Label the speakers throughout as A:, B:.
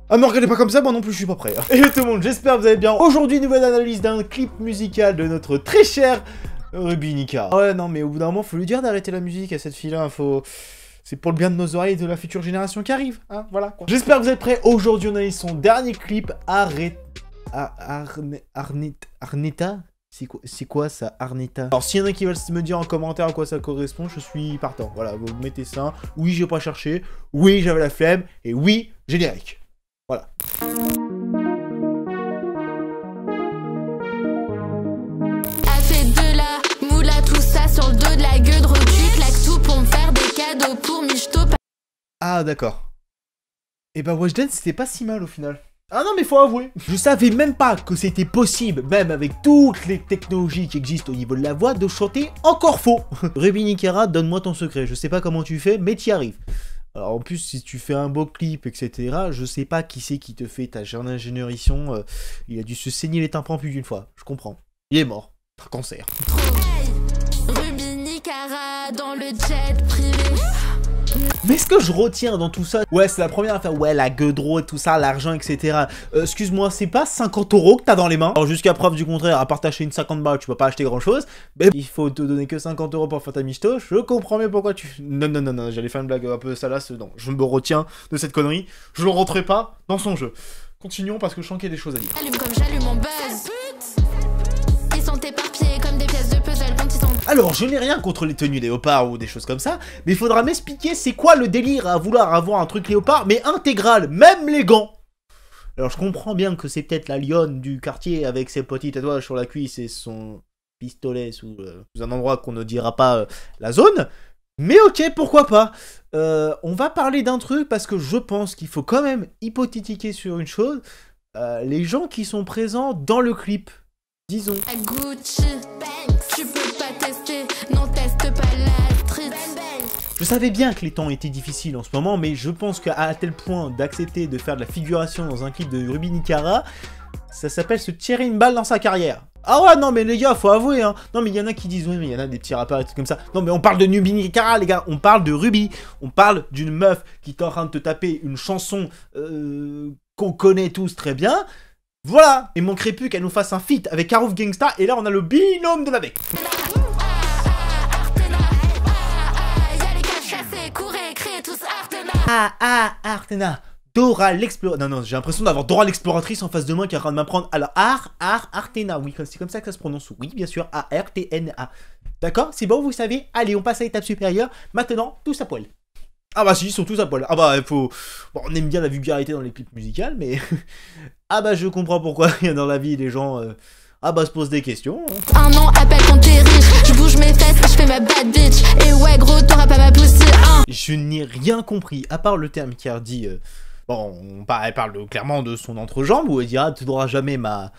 A: Ah, me regardez pas comme ça, moi non plus je suis pas prêt. Et tout le monde, j'espère que vous allez bien. Aujourd'hui, nouvelle analyse d'un clip musical de notre très cher Rubinica. Ouais, non, mais au bout d'un moment, faut lui dire d'arrêter la musique à cette fille-là, faut... C'est pour le bien de nos oreilles et de la future génération qui arrive, hein, voilà quoi. J'espère que vous êtes prêts. Aujourd'hui, on analyse son dernier clip, Arnetta. C'est quoi ça, Arnetta? Alors, s'il y en a qui veulent me dire en commentaire à quoi ça correspond, je suis partant. Voilà, vous mettez ça. Oui, j'ai pas cherché. Oui, j'avais la flemme. Et oui, générique. Voilà.
B: A fait de la moula, tout ça sur le dos de la gueule de tu claques tout pour me faire des cadeaux pour michto.
A: Ah, d'accord. Et bah, Weshden, c'était pas si mal au final. Ah non, mais faut avouer, je savais même pas que c'était possible, même avec toutes les technologies qui existent au niveau de la voix, de chanter encore faux. Rubinica, donne-moi ton secret. Je sais pas comment tu fais, mais t'y arrives. Alors en plus, si tu fais un beau clip, etc., je sais pas qui c'est qui te fait ta jeune ingénieurition. Il a dû se saigner les tympans plus d'une fois. Je comprends. Il est mort. Un cancer.
B: Hey, Rubinica dans le jet privé.
A: Mais ce que je retiens dans tout ça, ouais, c'est la première affaire, ouais, la gueudreau et tout ça, l'argent, etc. Excuse-moi, c'est pas 50 € que t'as dans les mains. Alors jusqu'à preuve du contraire, à part t'acheter une 50 balles, tu peux pas acheter grand-chose. Mais il faut te donner que 50 € pour faire ta michto. Je comprends mieux pourquoi tu... Non, j'allais faire une blague un peu salace, non. Je me retiens de cette connerie. Je ne rentrerai pas dans son jeu. Continuons parce que je sens qu'il y a des choses à dire.
B: Allume comme j'allume mon buzz. Ils sont éparpillés comme des pièces de puzzle quand ils sont...
A: Alors, je n'ai rien contre les tenues léopard ou des choses comme ça, mais il faudra m'expliquer c'est quoi le délire à vouloir avoir un truc léopard, mais intégral, même les gants. Alors, je comprends bien que c'est peut-être la lionne du quartier avec ses petits tatouages sur la cuisse et son pistolet sous un endroit qu'on ne dira pas la zone, mais ok, pourquoi pas. On va parler d'un truc parce que je pense qu'il faut quand même hypothétiquer sur une chose, les gens qui sont présents dans le clip. Disons.
B: Gucci, tu peux pas tester, non teste pas la street.
A: Je savais bien que les temps étaient difficiles en ce moment, mais je pense qu'à tel point d'accepter de faire de la figuration dans un clip de Rubinica, ça s'appelle se tirer une balle dans sa carrière. Ah ouais, non mais les gars, faut avouer, hein. Non mais il y en a qui disent, oui mais il y en a des petits rappeurs et tout comme ça. Non mais on parle de Rubinica, les gars, on parle de Ruby. On parle d'une meuf qui est en train de te taper une chanson qu'on connaît tous très bien. Voilà, il manquerait plus qu'elle nous fasse un feat avec Carouf Gangsta, et là on a le binôme de la mec. Artena, Dora l'exploratrice. Non, j'ai l'impression d'avoir Dora l'exploratrice en face de moi qui est en train de m'apprendre. Alors, Artena, oui, c'est comme ça que ça se prononce. Oui, bien sûr, A-R-T-N-A. D'accord, c'est bon, vous savez. Allez, on passe à l'étape supérieure. Maintenant, tous à poil. Ah bah si, ils sont tous à poil. Ah bah il faut... Bon, on aime bien la vulgarité dans les clips musicaux, mais... Ah bah je comprends pourquoi il y a dans la vie les gens... Ah bah se posent des questions.
B: Un an, appelle quand t'es riche. Je bouge mes fesses et je fais ma bad bitch. Et ouais gros, t'auras pas ma pussy, hein.
A: Je n'ai rien compris, à part le terme qui a dit... Bon, elle parle clairement de son entrejambe, où elle dira, tu n'auras jamais ma...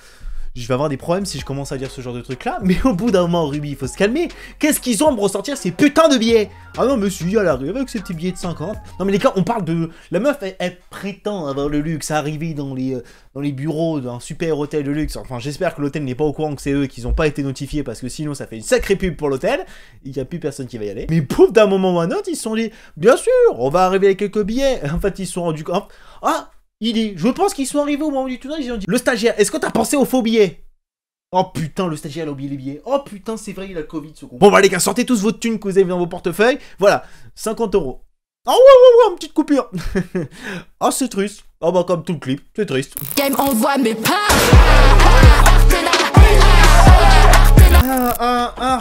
A: Je vais avoir des problèmes si je commence à dire ce genre de truc là, mais au bout d'un moment, Ruby, il faut se calmer. Qu'est-ce qu'ils ont à me ressortir ces putains de billets? Ah non, mais si, elle arrive avec ses petits billets de 50. Non mais les gars, on parle de... La meuf, elle prétend avoir le luxe, arriver dans les bureaux d'un super hôtel de luxe. Enfin, j'espère que l'hôtel n'est pas au courant que c'est eux, qu'ils n'ont pas été notifiés, parce que sinon, ça fait une sacrée pub pour l'hôtel. Il n'y a plus personne qui va y aller. Mais pouf, d'un moment ou un autre, ils se sont dit, bien sûr, on va arriver avec quelques billets. En fait, ils se sont rendus compte... Ah, je pense qu'ils sont arrivés au moment du tournage, ils ont dit, le stagiaire, est-ce que t'as pensé aux faux billets? Oh putain, le stagiaire a oublié les billets. Oh putain, c'est vrai, il a le Covid, ce con. Bon bah les gars, sortez tous votre thunes que vous avez dans vos portefeuilles. Voilà, 50 €. Oh ouais, une petite coupure. Oh c'est triste. Oh bah comme tout le clip, c'est triste.
B: Game envoie mes pas.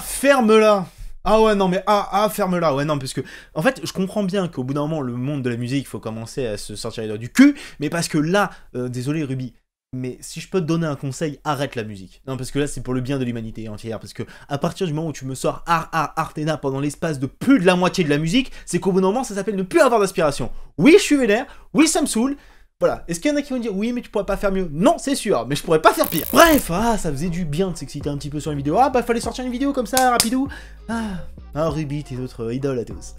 A: Ferme-la. Ah ouais, non mais, ferme-la, ouais, non, parce que, en fait, je comprends bien qu'au bout d'un moment, le monde de la musique, il faut commencer à se sortir les doigts du cul, mais parce que là, désolé Ruby, mais si je peux te donner un conseil, arrête la musique. Non, parce que là, c'est pour le bien de l'humanité entière, parce que à partir du moment où tu me sors Artena pendant l'espace de plus de la moitié de la musique, c'est qu'au bout d'un moment, ça s'appelle ne plus avoir d'inspiration. Oui, je suis vénère, oui, ça me saoule. Voilà, est-ce qu'il y en a qui vont dire oui mais tu pourrais pas faire mieux? Non c'est sûr, mais je pourrais pas faire pire. Bref, ça faisait du bien de s'exciter un petit peu sur une vidéo. Ah bah fallait sortir une vidéo comme ça, rapidou. Ruby, t'es notre idole à tous.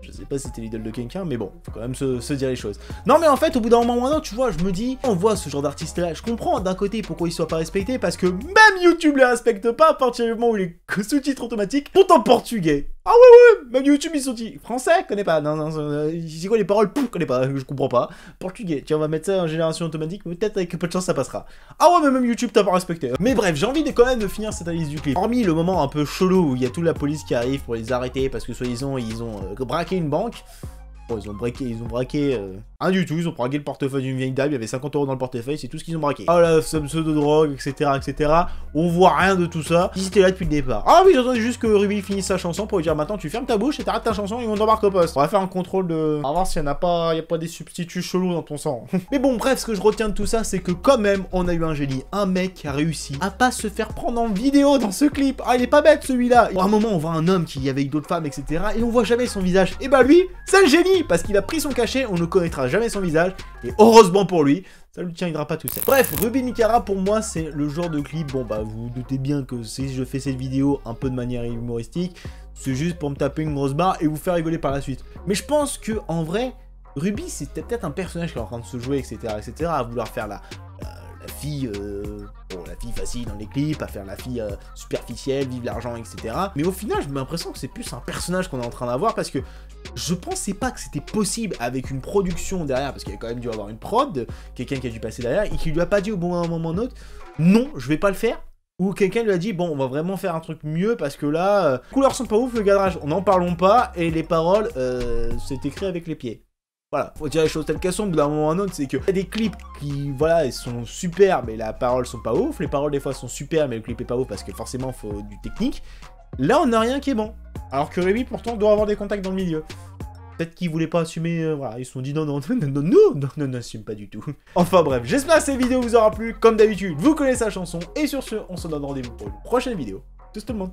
A: Je sais pas si c'était l'idole de quelqu'un, mais bon, faut quand même se dire les choses. Non mais en fait, au bout d'un moment ou un autre, tu vois, je me dis, on voit ce genre d'artiste là, je comprends d'un côté pourquoi il soit pas respecté, parce que même YouTube les respecte pas à partir du moment où il est sous-titres automatiques, tout en portugais. Ah ouais, même YouTube ils sont dit français, connais pas, non, c'est quoi les paroles, pouf, connais pas, je comprends pas. Portugais, tiens on va mettre ça en génération automatique, peut-être avec peu de chance ça passera. Ah ouais mais même YouTube t'as pas respecté. Mais bref, j'ai envie de quand même de finir cette analyse du clip. Hormis le moment un peu chelou où il y a toute la police qui arrive pour les arrêter parce que soi-disant ils ont braqué une banque. Bon, ils ont braqué rien du tout, ils ont braqué le portefeuille d'une vieille dame, il y avait 50 € dans le portefeuille, c'est tout ce qu'ils ont braqué. Oh la pseudo-drogue, etc. On voit rien de tout ça. Ils étaient là depuis le départ. Ah oui, j'attendais juste que Ruby finisse sa chanson pour lui dire maintenant tu fermes ta bouche et t'arrêtes ta chanson et on t'embarque au poste. On va faire un contrôle de... On va voir s'il y a pas des substituts chelous dans ton sang. Mais bon, bref, ce que je retiens de tout ça, c'est que quand même, on a eu un génie. Un mec qui a réussi à pas se faire prendre en vidéo dans ce clip. Ah, il est pas bête celui-là. À un moment, on voit un homme qui est avec d'autres femmes, etc. Et on voit jamais son visage. Et bah lui, c'est le génie parce qu'il a pris son cachet, on ne connaîtra jamais son visage, et heureusement pour lui, ça lui tiendra pas tout seul. Bref, Ruby Nicara pour moi c'est le genre de clip, bon bah vous vous doutez bien que si je fais cette vidéo un peu de manière humoristique, c'est juste pour me taper une grosse barre et vous faire rigoler par la suite. Mais je pense que en vrai, Ruby c'était peut-être un personnage qui est en train de se jouer, etc. à vouloir faire la fille, bon, la fille facile dans les clips, à faire la fille superficielle, vive l'argent, etc. Mais au final, j'ai l'impression que c'est plus un personnage qu'on est en train d'avoir parce que je pensais pas que c'était possible avec une production derrière, parce qu'il y a quand même dû avoir une prod, quelqu'un qui a dû passer derrière et qui lui a pas dit au bon moment ou un autre, non, je vais pas le faire. Ou quelqu'un lui a dit, bon, on va vraiment faire un truc mieux parce que là, les couleurs sont pas ouf, le cadrage, n'en parlons pas, et les paroles, c'est écrit avec les pieds. Voilà, faut dire les choses telles qu'elles sont, d'un moment à un autre, c'est que y a des clips qui, voilà, ils sont super, mais les paroles sont pas ouf, les paroles des fois sont super, mais le clip est pas ouf parce que forcément, faut du technique. Là, on n'a rien qui est bon. Alors que Ruby, pourtant, doit avoir des contacts dans le milieu. Peut-être qu'ils voulaient pas assumer, voilà, ils se sont dit non, n'assume pas du tout. Enfin bref, j'espère que cette vidéo vous aura plu, comme d'habitude, vous connaissez la chanson, et sur ce, on se donne rendez-vous pour une prochaine vidéo. Tout le monde.